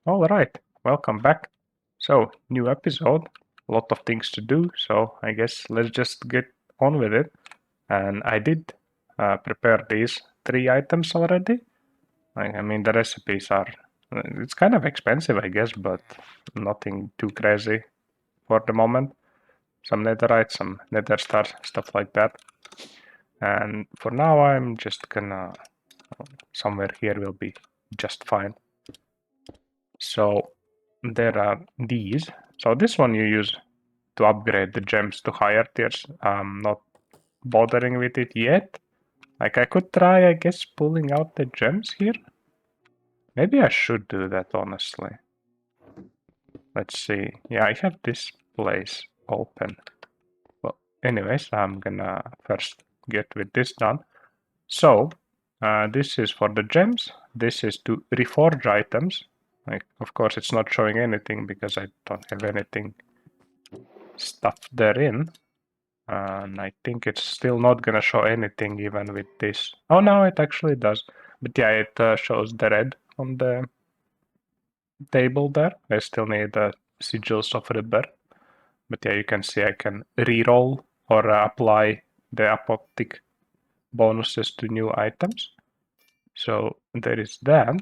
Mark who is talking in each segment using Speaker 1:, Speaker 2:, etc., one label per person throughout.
Speaker 1: All right, welcome back. So, new episode, a lot of things to do, so I guess let's just get on with it. And I did prepare these 3 items already. I mean, the recipes are, it's kind of expensive, I guess, but nothing too crazy for the moment. Some netherite, some nether stars, stuff like that. And for now, I'm just gonna, somewhere here will be just fine. So there are these. So this one you use to upgrade the gems to higher tiers. I'm not bothering with it yet. Like I could try, I guess, pulling out the gems here. Maybe I should do that, honestly. Let's see. Yeah, I have this place open. Well, anyways, I'm gonna first get with this done. So, this is for the gems. This is to reforge items. Like, of course, it's not showing anything because I don't have anything stuffed therein. And I think it's still not gonna show anything even with this. Oh no, it actually does. But yeah, it shows the red on the table there. I still need the sigils of Ribber. But yeah, you can see I can reroll or apply the Apothic bonuses to new items. So there is that.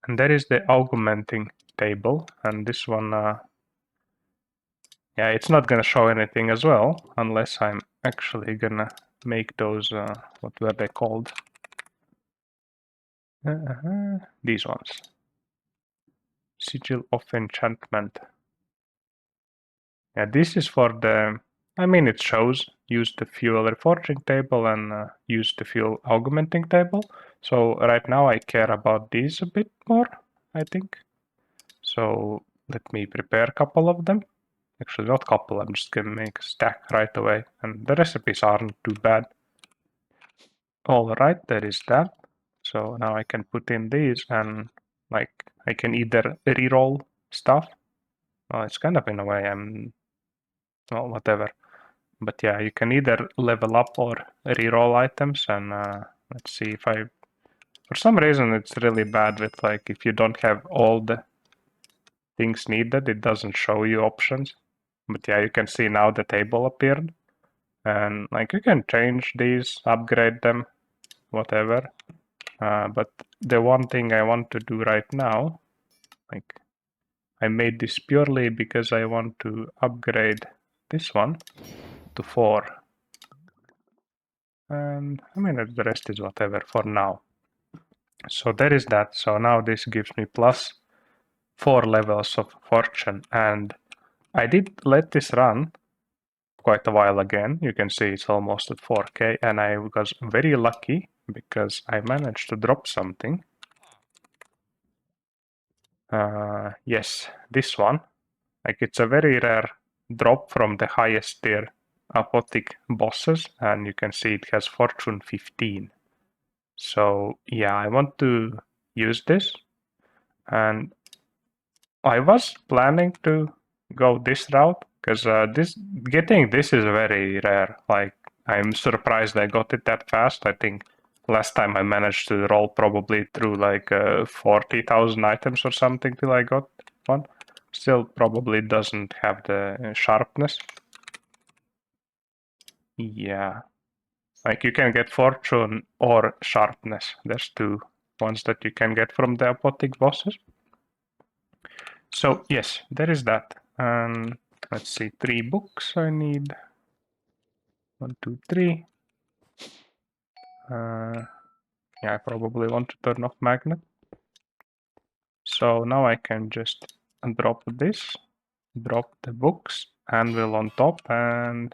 Speaker 1: And there is the augmenting table. And this one, yeah, it's not gonna show anything as well, unless I'm actually gonna make those, what were they called? These ones. Sigil of Enchantment. Yeah, this is for the, I mean, it shows use the fuel reforging table and use the fuel augmenting table. So right now I care about these a bit more, I think. So let me prepare a couple of them. Actually, not couple, I'm just gonna make a stack right away. And the recipes aren't too bad. All right, there is that. So now I can put in these and like I can either reroll stuff. Well, it's kind of in a way well, whatever. But yeah, you can either level up or reroll items. And let's see if for some reason it's really bad with like if you don't have all the things needed, it doesn't show you options. But yeah, you can see now the table appeared. And like you can change these, upgrade them, whatever. But the one thing I want to do right now, like I made this purely because I want to upgrade this one to 4. And I mean, the rest is whatever for now. So there is that. So now this gives me plus 4 levels of fortune. And I did let this run quite a while again. You can see it's almost at 4k. And I was very lucky because I managed to drop something. Yes, this one. Like it's a very rare drop from the highest tier Apothic bosses, and you can see it has Fortune 15. So yeah, I want to use this, and I was planning to go this route because getting this is very rare. Like I'm surprised I got it that fast. I think last time I managed to roll probably through like 40,000 items or something till I got one. Still probably doesn't have the sharpness. Yeah, like you can get fortune or sharpness. There's 2 ones that you can get from the Apothic bosses. So yes, there is that. And let's see, 3 books I need. 1, 2, 3. Yeah, I probably want to turn off magnet. So now I can just drop this, drop the books, anvil on top, and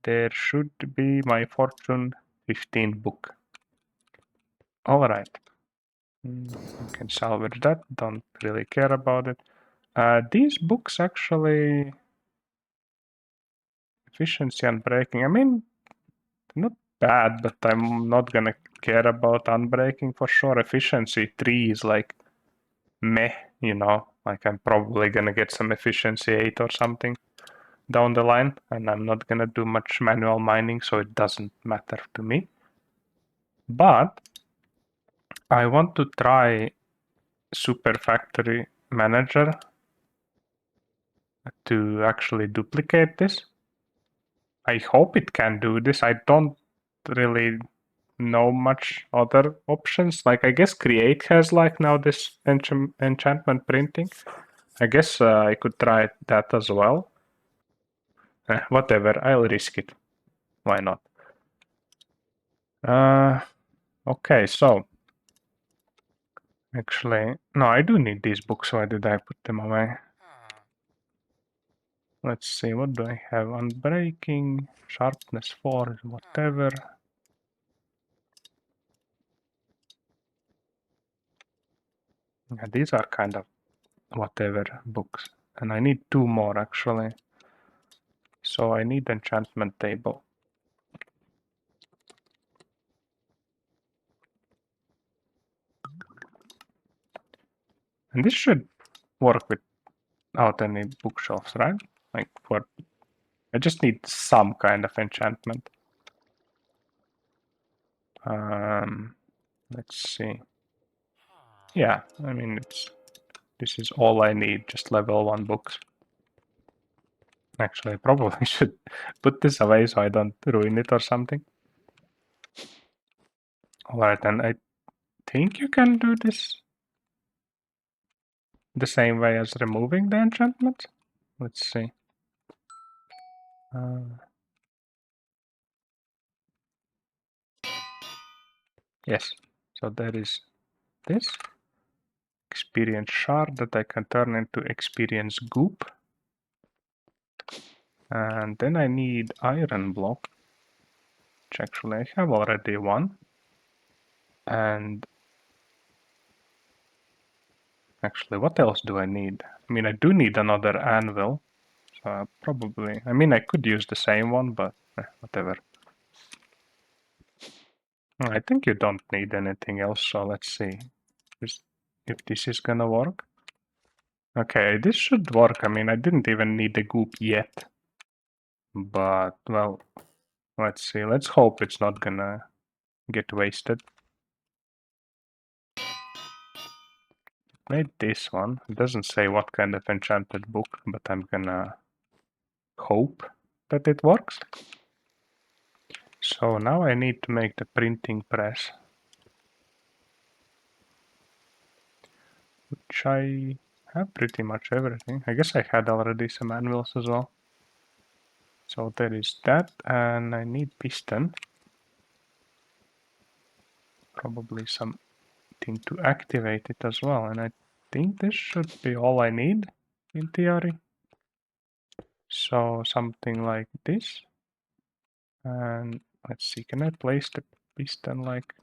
Speaker 1: there should be my Fortune 15 book. All right. You can salvage that, don't really care about it. These books actually, efficiency and breaking, I mean, not bad, but I'm not gonna care about unbreaking for sure. Efficiency 3 is like meh, you know, like I'm probably gonna get some efficiency 8 or something down the line, and I'm not gonna do much manual mining, so it doesn't matter to me. But I want to try super factory manager to actually duplicate this. I hope it can do this. I don't really know much other options. Like, I guess create has like now this enchantment printing. I guess I could try that as well. Whatever, I'll risk it. Why not? Okay, so actually, no, I do need these books. Why did I put them away? Let's see, what do I have? Unbreaking, sharpness 4, whatever. Yeah, these are kind of whatever books. And I need 2 more actually. So I need enchantment table. And this should work without any bookshelves, right? Like for I just need some kind of enchantment. Let's see. Yeah, I mean this is all I need, just level 1 books. Actually, I probably should put this away so I don't ruin it or something. Alright, and I think you can do this the same way as removing the enchantment. Let's see. Yes, so there is this experience shard that I can turn into experience goop. And then I need iron block, which actually I have already one. And actually, what else do I need? I mean, I do need another anvil. So probably, I mean, I could use the same one, but whatever. I think you don't need anything else, so let's see if this is gonna work. Okay, this should work. I mean, I didn't even need the goop yet. But, well, let's see. Let's hope it's not gonna get wasted. Made this one. It doesn't say what kind of enchanted book, but I'm gonna hope that it works. So now I need to make the printing press, which I have pretty much everything. I guess I had already some anvils as well. So there is that, and I need piston. Probably something to activate it as well, and I think this should be all I need in theory. So something like this. And let's see, can I place the piston like...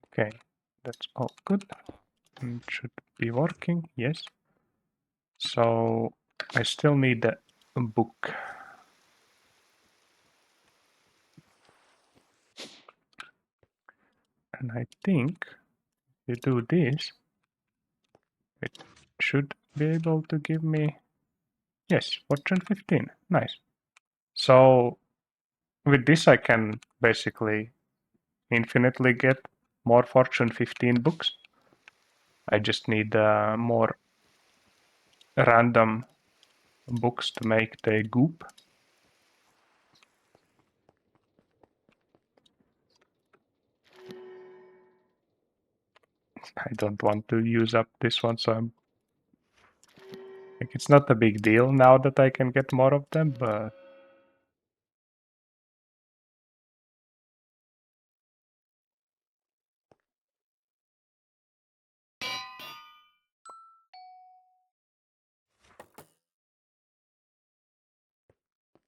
Speaker 1: Okay, that's all good. It should be working, yes. So I still need a book. And I think if you do this, it should be able to give me, yes, Fortune 15, nice. So with this I can basically infinitely get more Fortune 15 books. I just need more random books to make the goop. I don't want to use up this one, so I'm like, it's not a big deal now that I can get more of them, but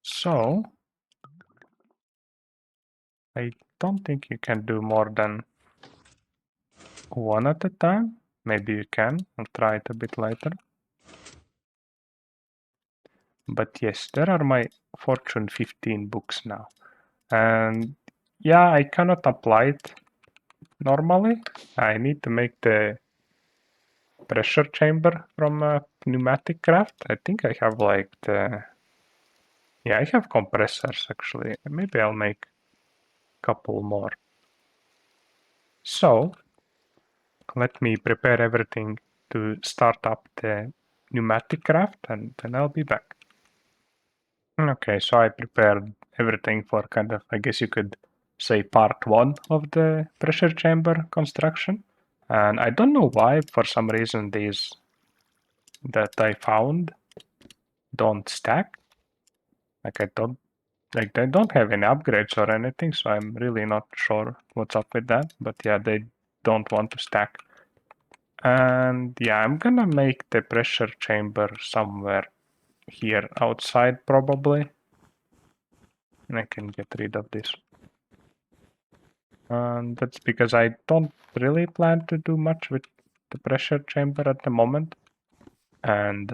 Speaker 1: so I don't think you can do more than one at a time. Maybe you can. I'll try it a bit later. But yes, there are my Fortune 15 books now. And yeah, I cannot apply it normally. I need to make the pressure chamber from pneumatic craft. I think I have like the... Yeah, I have compressors actually. Maybe I'll make a couple more. So let me prepare everything to start up the pneumatic craft, and then I'll be back. Okay, so I prepared everything for kind of, I guess you could say, part one of the pressure chamber construction. And I don't know why, for some reason, these that I found don't stack. Like they don't have any upgrades or anything, so I'm really not sure what's up with that. But yeah, they don't want to stack. And yeah, I'm gonna make the pressure chamber somewhere here outside probably. And I can get rid of this. And that's because I don't really plan to do much with the pressure chamber at the moment. And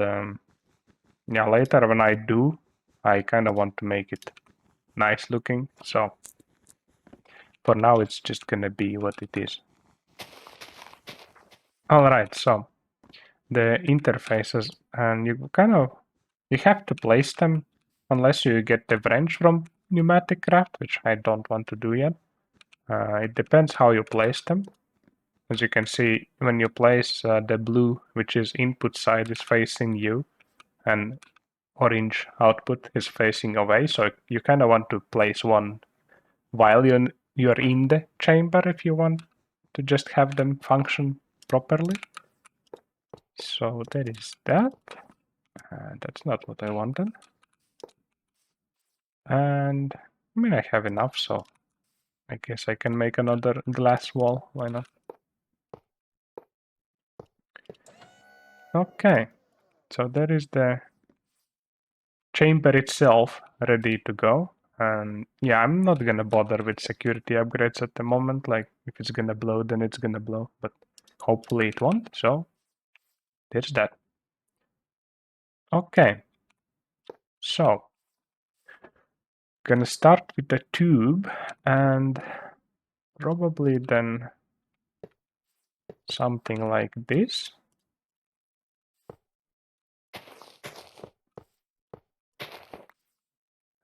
Speaker 1: yeah, later when I do, I kind of want to make it nice looking. So for now, it's just gonna be what it is. All right, so the interfaces, and you have to place them unless you get the wrench from pneumatic craft, which I don't want to do yet. It depends how you place them. As you can see, when you place the blue, which is input side, is facing you, and orange output is facing away. So you kind of want to place one while you're in the chamber if you want to just have them function properly. So that is that. That's not what I wanted. And I mean, I have enough, so I guess I can make another glass wall. Why not? Okay, so there is the chamber itself ready to go. And yeah, I'm not gonna bother with security upgrades at the moment. Like, if it's gonna blow, then it's gonna blow. But hopefully it won't, so there's that. Okay, so gonna start with the tube, and probably then something like this.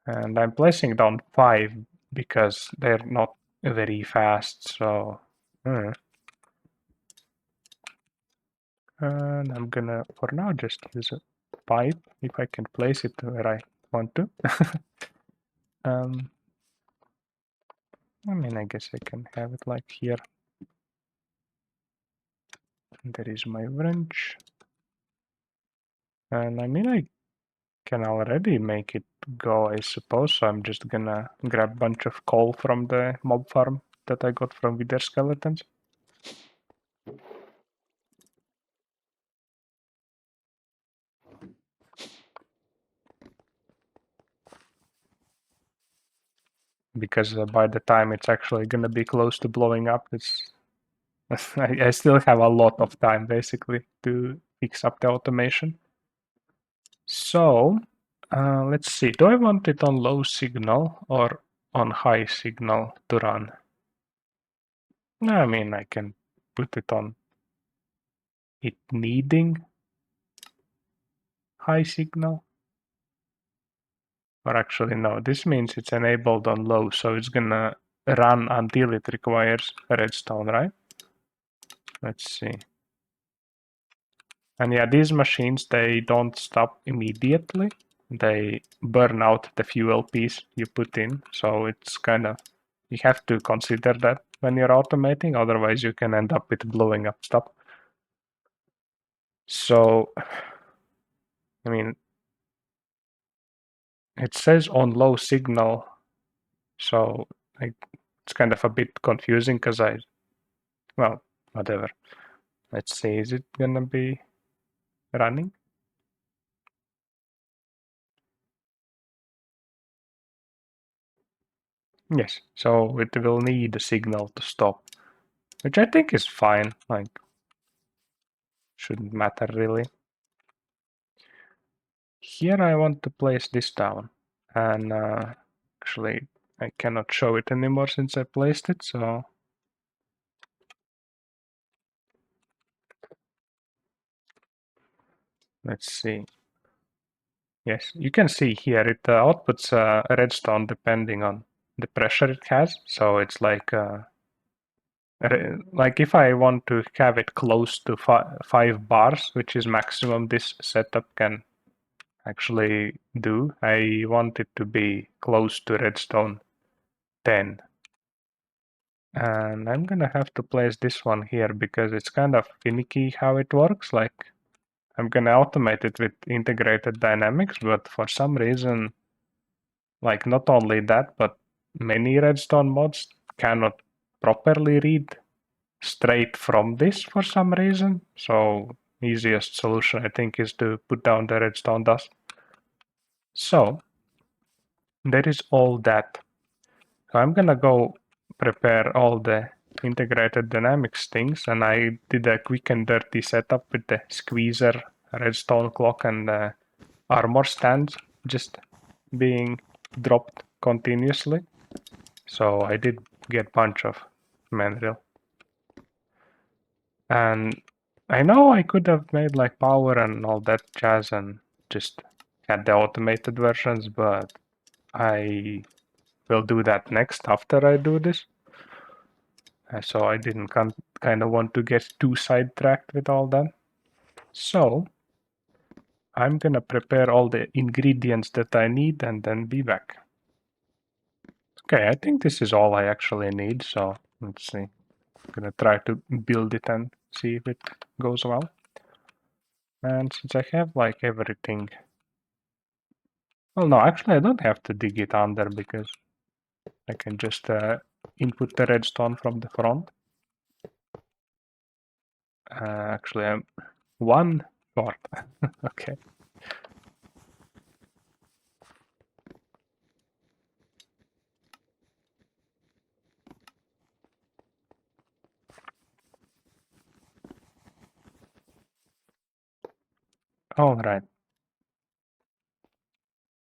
Speaker 1: And I'm placing down 5 because they're not very fast, so and I'm gonna for now just use a pipe if I can place it where I want to. I mean, I guess I can have it like here. There is my wrench. And I mean, I can already make it go, I suppose. So I'm just gonna grab a bunch of coal from the mob farm that I got from Wither Skeletons. Because by the time it's actually gonna be close to blowing up, it's I still have a lot of time basically to fix up the automation. So let's see, do I want it on low signal or on high signal to run? I mean, I can put it on it needing high signal. Or actually, no, this means it's enabled on low, so it's gonna run until it requires redstone, right? Let's see. And yeah, these machines, they don't stop immediately. They burn out the fuel piece you put in. So it's kind of, you have to consider that when you're automating, otherwise you can end up with blowing up stuff. So, I mean, it says on low signal, so it's kind of a bit confusing because well, whatever. Let's see, is it gonna be running? Yes, so it will need a signal to stop, which I think is fine, like, shouldn't matter really. Here I want to place this down, and actually I cannot show it anymore since I placed it, so let's see. Yes, you can see here it outputs redstone depending on the pressure it has, so it's like like if I want to have it close to 5 bars, which is maximum this setup can actually do, I want it to be close to redstone 10. And I'm gonna have to place this one here because it's kind of finicky how it works. Like I'm gonna automate it with integrated dynamics, but for some reason, like not only that, but many redstone mods cannot properly read straight from this for some reason. So easiest solution I think is to put down the redstone dust. So there is all that. So I'm gonna go prepare all the integrated dynamics things, and I did a quick and dirty setup with the squeezer, redstone clock, and armor stands just being dropped continuously. So I did get bunch of mineral. And I know I could have made like power and all that jazz and just had the automated versions, but I will do that next after I do this. So I didn't kind of want to get too sidetracked with all that. So I'm gonna prepare all the ingredients that I need and then be back. Okay, I think this is all I actually need, so let's see. I'm gonna try to build it and see if it goes well. And since I have like everything, well, no, actually I don't have to dig it under because I can just input the redstone from the front. Actually, I'm one short. Okay. All right.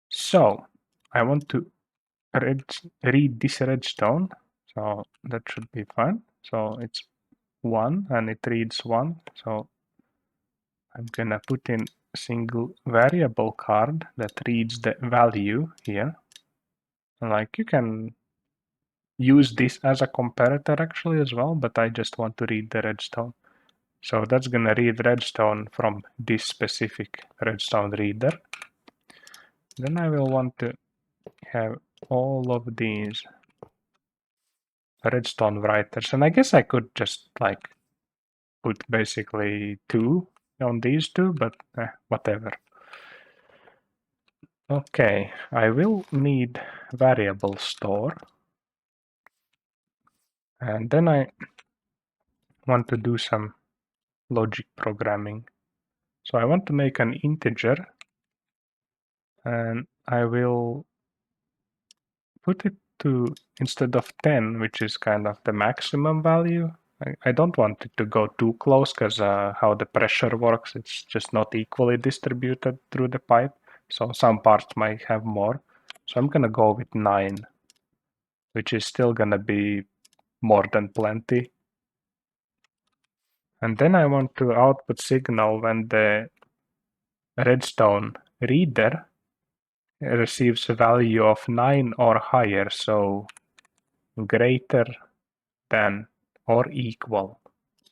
Speaker 1: So I want to read this redstone, so that should be fine. So it's 1 and it reads 1. So I'm gonna put in single variable card that reads the value here. Like you can use this as a comparator actually as well, but I just want to read the redstone. So that's gonna read redstone from this specific redstone reader. Then I will want to have all of these redstone writers, and I guess I could just like put basically 2 on these two, but whatever. Okay, I will need variable store, and then I want to do some logic programming. So I want to make an integer, and I will put it to, instead of 10, which is kind of the maximum value, I don't want it to go too close because how the pressure works, it's just not equally distributed through the pipe. So some parts might have more. So I'm gonna go with 9, which is still gonna be more than plenty. And then I want to output signal when the redstone reader receives a value of 9 or higher, so greater than or equal.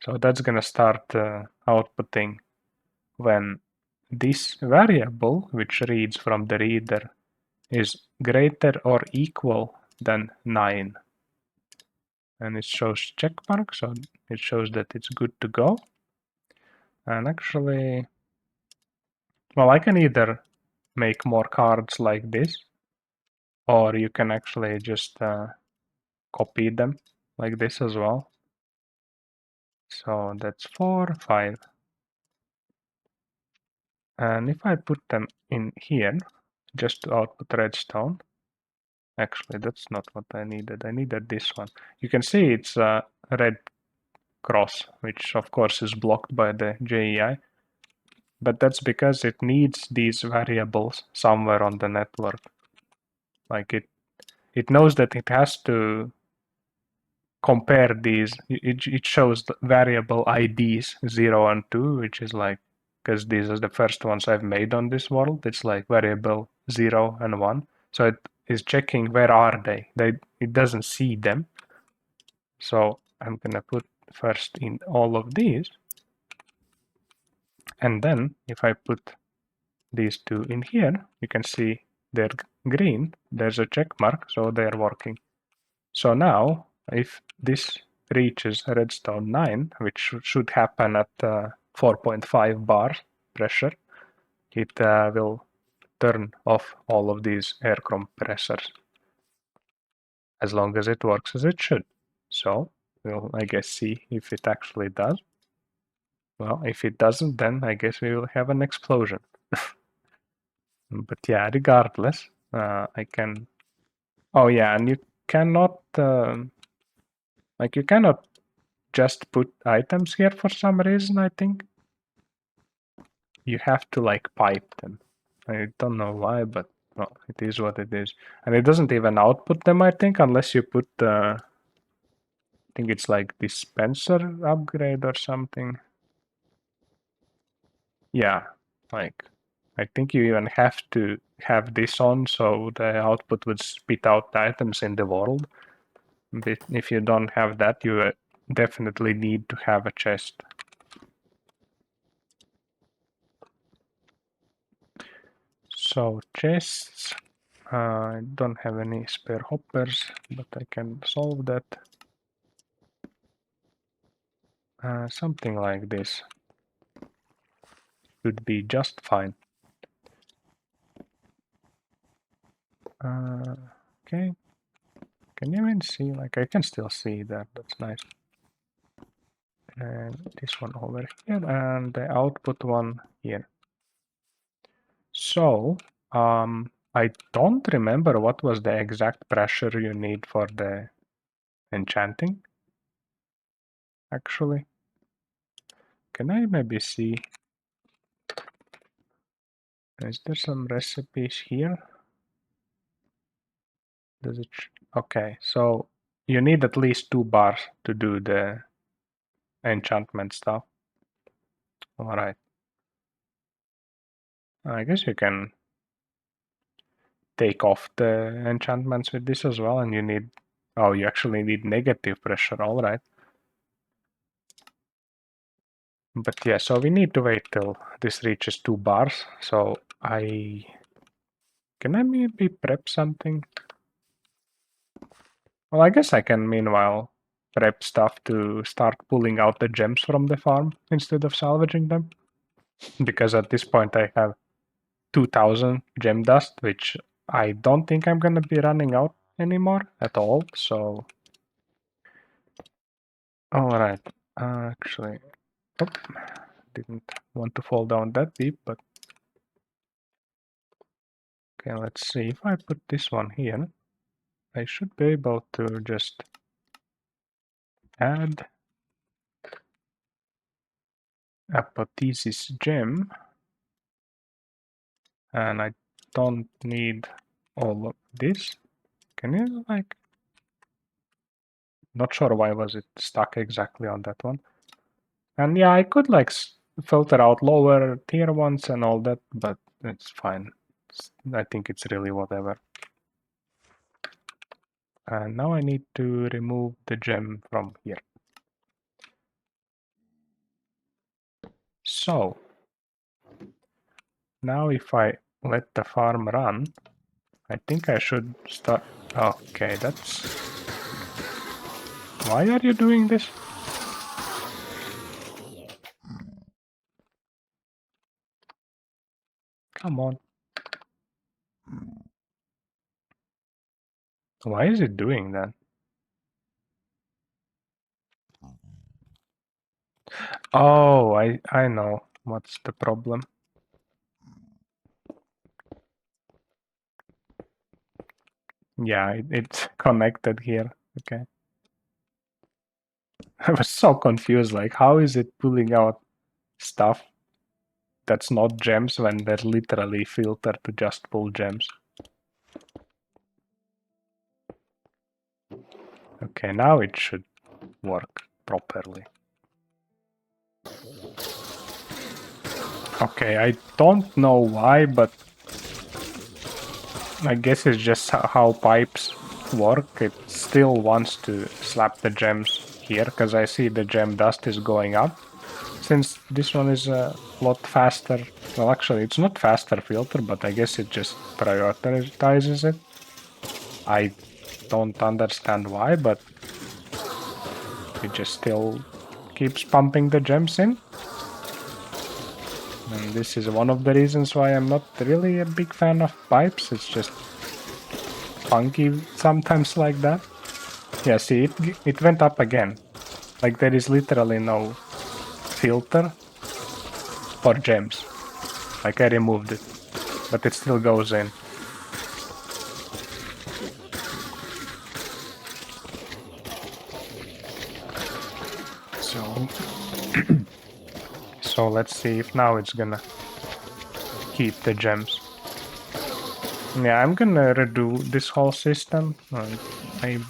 Speaker 1: So that's gonna start outputting when this variable, which reads from the reader, is greater or equal than 9. And it shows check mark, so it shows that it's good to go. And actually, well, I can either make more cards like this, or you can actually just copy them like this as well. So that's 4, 5. And if I put them in here, just to output redstone, actually that's not what I needed. I needed this one. You can see it's a red cross, which of course is blocked by the JEI. But that's because it needs these variables somewhere on the network. Like it knows that it has to compare these. It shows the variable IDs 0 and 2, which is like, because these are the first ones I've made on this world. It's like variable 0 and 1. So it is checking where are they. It doesn't see them. So I'm gonna put first in all of these. And then if I put these two in here, you can see they're green. There's a check mark, so they're working. So now, if this reaches redstone 9, which should happen at 4.5 bar pressure, it will turn off all of these air compressors, as long as it works as it should. So we'll, I guess, see if it actually does. Well, if it doesn't, then I guess we will have an explosion. But yeah, regardless, I can... Oh yeah, and you cannot... like, you cannot just put items here for some reason, I think. You have to, like, pipe them. I don't know why, but well, it is what it is. And it doesn't even output them, I think, unless you put... I think it's like dispenser upgrade or something. Yeah, like... I think you even have to have this on so the output would spit out the items in the world. But if you don't have that, you definitely need to have a chest. So chests, I don't have any spare hoppers, but I can solve that. Something like this would be just fine. Okay. Can you even see? Like, I can still see that. That's nice. And this one over here, and the output one here. So, I don't remember what was the exact pressure you need for the enchanting, actually. Can I maybe see? Is there some recipes here? Does it? Okay, so you need at least 2 bars to do the enchantment stuff. All right. I guess you can take off the enchantments with this as well, and you need... Oh, you actually need negative pressure, all right. But yeah, so we need to wait till this reaches 2 bars. So can I maybe prep something? Well, I guess I can meanwhile prep stuff to start pulling out the gems from the farm instead of salvaging them. Because at this point I have 2000 gem dust, which I don't think I'm gonna be running out anymore at all, so... Alright, actually... Oh, didn't want to fall down that deep, but... Okay, let's see. If I put this one here, I should be able to just add Apothic gem, and I don't need all of this. Can you, like... Not sure why was it stuck exactly on that one. And yeah, I could, like, filter out lower tier ones and all that, but it's fine. I think it's really whatever. And now I need to remove the gem from here. So, now if I let the farm run, I think I should start... Okay, that's... Why are you doing this? Come on. Why is it doing that? Oh, I know what's the problem. Yeah, it's connected here. Okay. I was so confused, like, how is it pulling out stuff that's not gems when they're literally filtered to just pull gems? Okay, now it should work properly. Okay, I don't know why, but I guess it's just how pipes work. It still wants to slap the gems here because I see the gem dust is going up. Since this one is a lot faster, well actually it's not faster filter, but I guess it just prioritizes it. I don't understand why, but it just still keeps pumping the gems in. And this is one of the reasons why I'm not really a big fan of pipes. It's just funky sometimes like that. Yeah, see, it went up again. Like there is literally no filter for gems. Like I removed it, but it still goes in. So let's see if now it's gonna keep the gems. Yeah, I'm gonna redo this whole system. I'm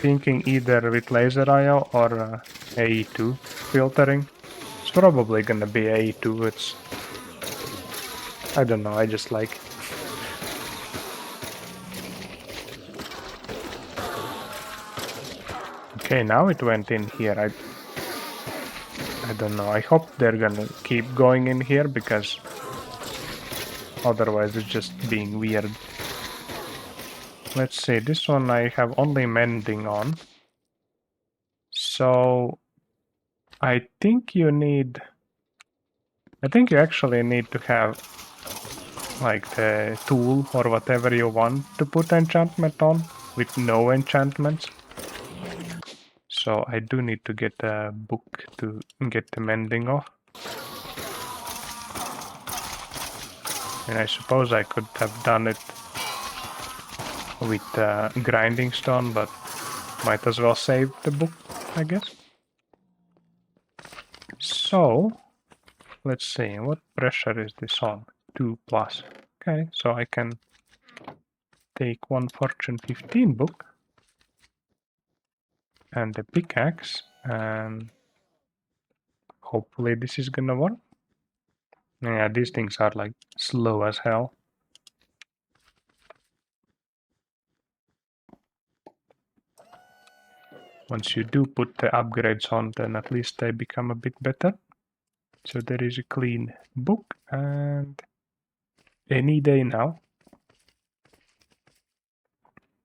Speaker 1: thinking either with laser IO or AE2 filtering. It's probably gonna be AE2. It's, I don't know, I just like it. Okay, now it went in here. I don't know. I hope they're gonna keep going in here because otherwise it's just being weird. Let's see, this one I have only mending on. So I think you actually need to have like the tool or whatever you want to put enchantment on with no enchantments. So I do need to get a book to get the mending off. And I suppose I could have done it with grinding stone, but might as well save the book, I guess. So let's see, what pressure is this on? 2+. Okay, so I can take one Fortune 15 book and the pickaxe, and hopefully this is gonna work. Yeah, these things are like slow as hell. Once you do put the upgrades on, then at least they become a bit better. So there is a clean book, and any day now.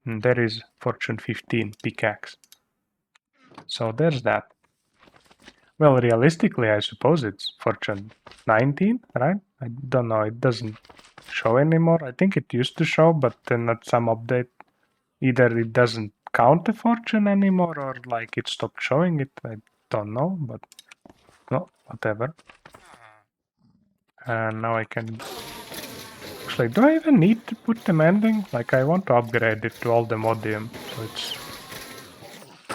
Speaker 1: And there is Fortune 15 pickaxe. So there's that. Well, realistically, I suppose it's Fortune 19, right? I don't know, it doesn't show anymore. I think it used to show, but then at some update, either it doesn't count the fortune anymore or like it stopped showing it. I don't know, but no, whatever. And now I can... Actually, do I even need to put the mending? Like, I want to upgrade it to Allthemodium, so it's...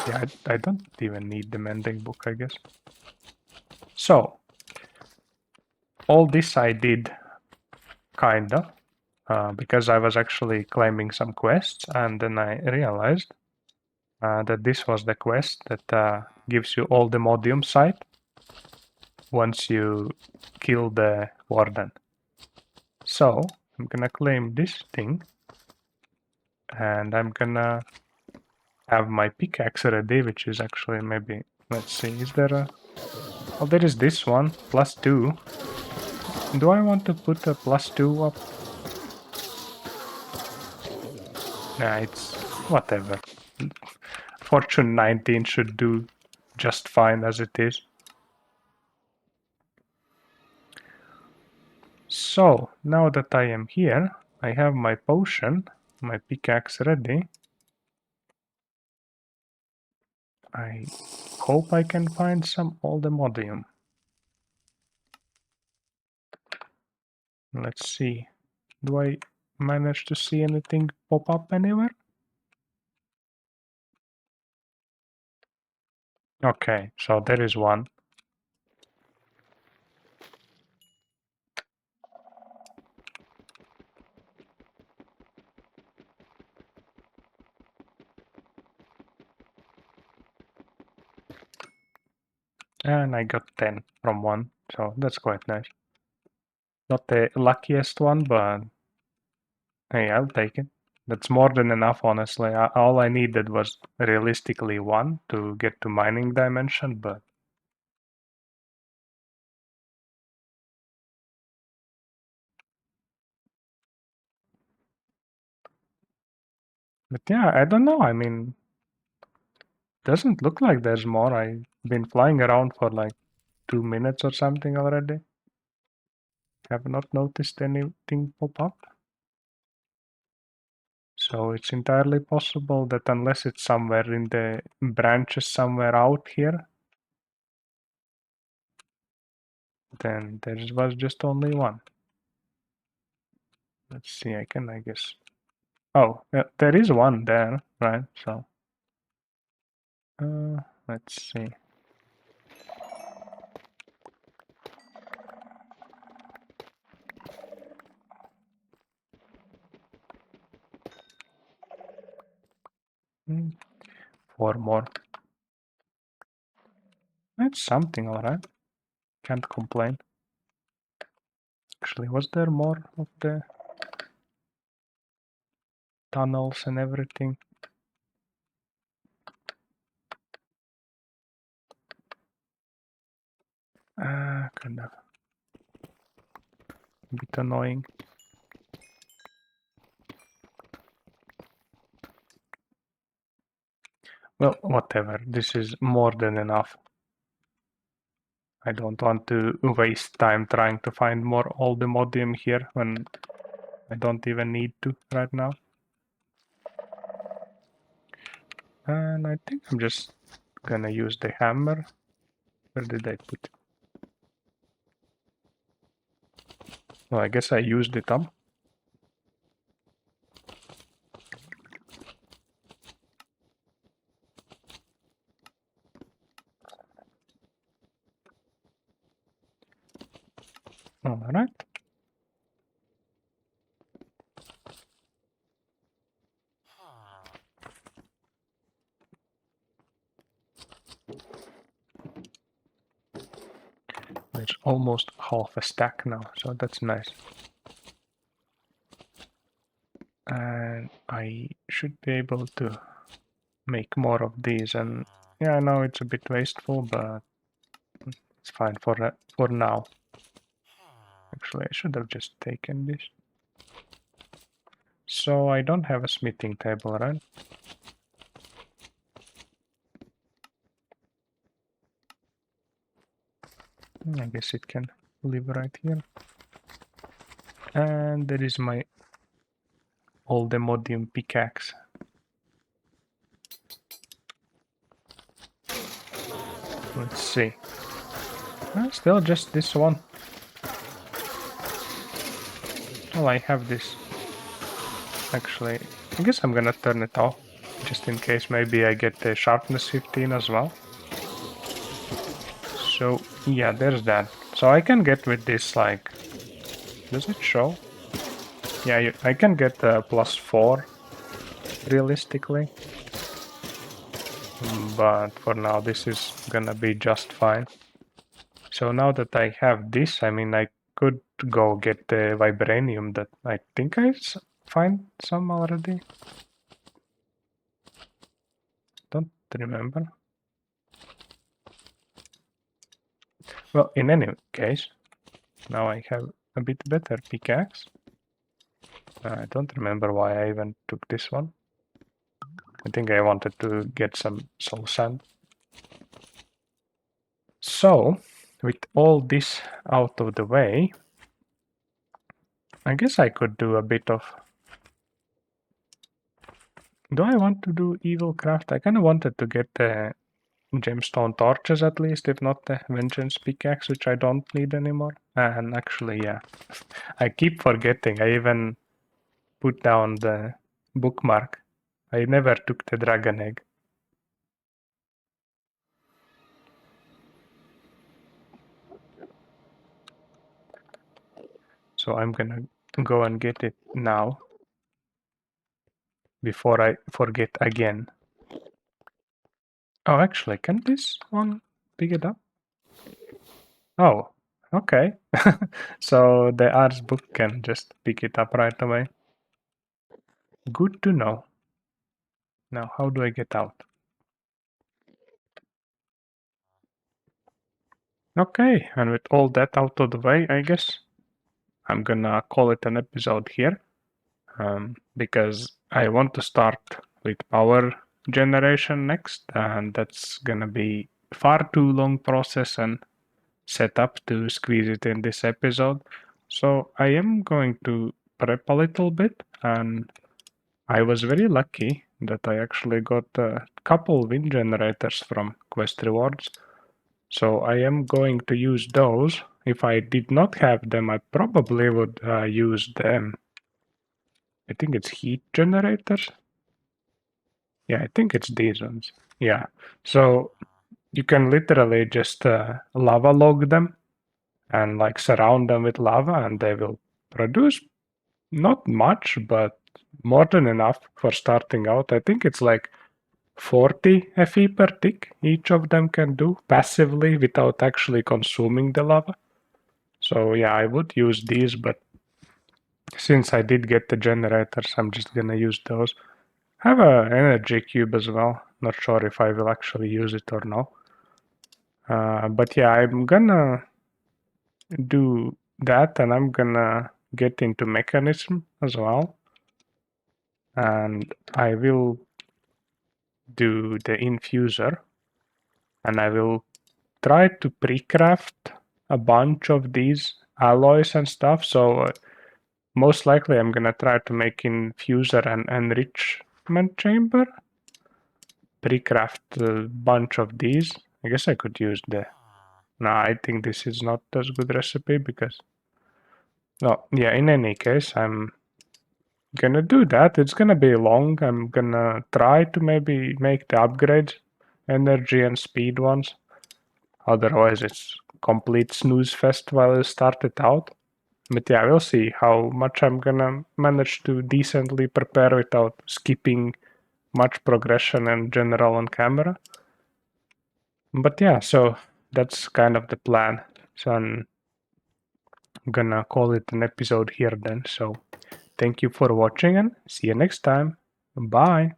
Speaker 1: Yeah, I don't even need the mending book, I guess. So, all this I did, kinda, because I was actually claiming some quests, and then I realized that this was the quest that gives you Allthemodium site once you kill the warden. So I'm gonna claim this thing, and I'm gonna have my pickaxe ready, which is actually maybe, let's see, is there a... Oh, there is this one, +2. Do I want to put a +2 up? Nah, it's whatever. Fortune 19 should do just fine as it is. So, now that I am here, I have my potion, my pickaxe ready. I hope I can find some Allthemodium. Let's see. Do I manage to see anything pop up anywhere? Okay, so there is one. And I got 10 from one, so that's quite nice. Not the luckiest one, but hey, I'll take it. That's more than enough, honestly. All I needed was realistically 1 to get to mining dimension, but yeah, I don't know. I mean, doesn't look like there's more. I've been flying around for like 2 minutes or something already. Have not noticed anything pop up. So it's entirely possible that unless it's somewhere in the branches somewhere out here, then there was just only 1. Let's see, I guess. Oh, yeah, there is 1 there, right? So, let's see. Hmm, 4 more. That's something, alright. Can't complain. Actually, was there more of the tunnels and everything? Kind of a bit annoying. Well, whatever. This is more than enough. I don't want to waste time trying to find more Allthemodium here when I don't even need to right now. And I think I'm just gonna use the hammer. Where did I put it? Well, I guess I used it up. Alright. There's almost half a stack now, so that's nice. And I should be able to make more of these, and yeah, I know it's a bit wasteful, but it's fine for now. Actually, I should have just taken this. So I don't have a smithing table, right? I guess it can live right here. And there is my Allthemodium pickaxe. Let's see. Still just this one. Well, I have this. Actually, I guess I'm gonna turn it off. Just in case maybe I get the sharpness 15 as well. So yeah, there's that. So I can get with this, like, does it show? Yeah, I can get +4 realistically. But for now this is gonna be just fine. So now that I have this, I mean, I could go get the vibranium that I think I find some already. Don't remember. Well, in any case, now I have a bit better pickaxe. I don't remember why I even took this one. I think I wanted to get some soul sand. So, with all this out of the way, I guess I could do a bit of... Do I want to do evil craft? I kind of wanted to get the gemstone torches at least, if not the vengeance pickaxe, which I don't need anymore. And actually, yeah, I keep forgetting. I even put down the bookmark. I never took the dragon egg. So I'm gonna go and get it now before I forget again. Oh, actually, can this one pick it up? Oh, okay. So the arts book can just pick it up right away. Good to know. Now, how do I get out? Okay, and with all that out of the way, I guess I'm gonna call it an episode here, because I want to start with power generation next, and that's gonna be far too long process and set up to squeeze it in this episode. So I am going to prep a little bit, and I was very lucky that I actually got a couple wind generators from quest rewards. So I am going to use those. If I did not have them, I probably would use them. I think it's heat generators. Yeah, I think it's these ones. Yeah. So you can literally just lava log them and like surround them with lava, and they will produce not much, but more than enough for starting out. I think it's like 40 Fe per tick each of them can do passively without actually consuming the lava. So yeah, I would use these, but since I did get the generators, I'm just gonna use those. I have an energy cube as well. Not sure if I will actually use it or no. But yeah, I'm gonna do that, and I'm gonna get into mechanism as well. And I will do the infuser, and I will try to pre-craft a bunch of these alloys and stuff. So most likely I'm gonna try to make infuser and enrichment chamber. Pre-craft a bunch of these. I guess I could use the... No, I think this is not as good recipe because... No, yeah, in any case, I'm gonna do that. It's gonna be long. I'm gonna try to maybe make the upgrades, energy and speed ones. Otherwise, it's complete snooze fest while I start it out. But yeah, we'll see how much I'm gonna manage to decently prepare without skipping much progression and general on camera. But yeah, so that's kind of the plan. So I'm gonna call it an episode here then. So thank you for watching and see you next time. Bye.